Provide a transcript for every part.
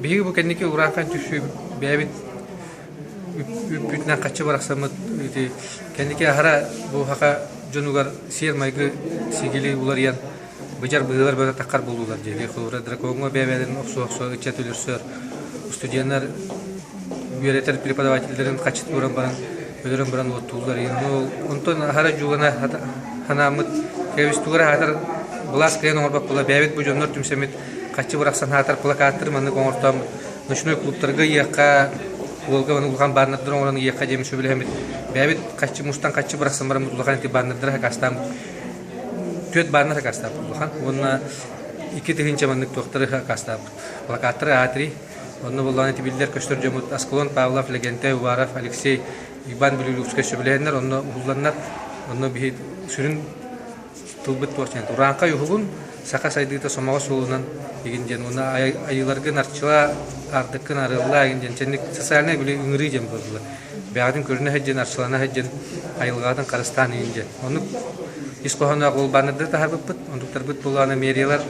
Биги бу кенники уракан түшү бәбит үпүтнән качы бараксамыт ити кенники ахара бу хака жонугар сер майгы сигили улар ян быжар быылар бара таккар болулар жеге хылыра драконго бәбәден оксо ичет үлөрсөр студенттер үйрәтер преподавательдерин качыт буран баран өлөрөн баран оттулар ян онтон ахара жугана ханамыт кебистугара хатар блас крен орбак була бәбит бу жоннор түмсемит качы бараксан хатар плакаттыр маны коңортам ночной клубтарга яка Волга вон улхан баннадыр оңран яка жемишө билемит. Бәбит качы мустан качы бараксан барам улхан ти баннадыр хакастам. Төт баннар хакастам улхан. Онна ике тегинче мандык тохтары хакастам. Плакаттыр атри. Онна булган ти билдер көстөр жомут Асклон Павлов Легенте Уваров Алексей Иван Билюлевский шөбеләннәр онна улланнар. Онна бит сүрүн тулбыт торчан. Уранка югун сака сайдыта сомага солунан дегенден уна айыларга нарчыла ардыкын арылла дегенден ченник социальный биле үңри жем болду. Бягын көрүнө хеджен арчылана хеджен айылгадан Карыстан инде. Оны искохана гол банды та хабыт, ондуктар бит булганы мериялар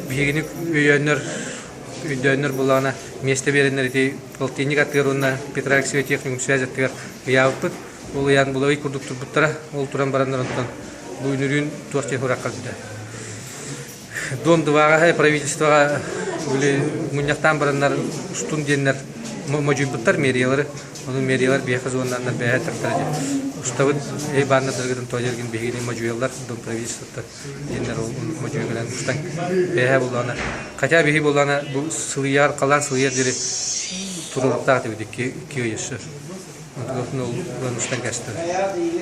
бигиник үйөннөр булганы месте береннер ди полтинник атырына Петрарексия техникум связь аттыр яапыт. Бул ян булай курдук турбуттара ол туран барандар онтон бу үнүрүн туакчен хуракка биде. Дом двага правительство были муньяктан барандар устун деннер мажубуттар мериялары, оны мериялар бехазоннан бехаттар. Уставыт банна дыргыдан тойлерген бегени мажуялар дом правительство деннер мажуялар устан беха булгана. Кача бехи булгана бу сылыяр калан сылыяр дире туруртак дебди ки яшы. Onu ustан geçti.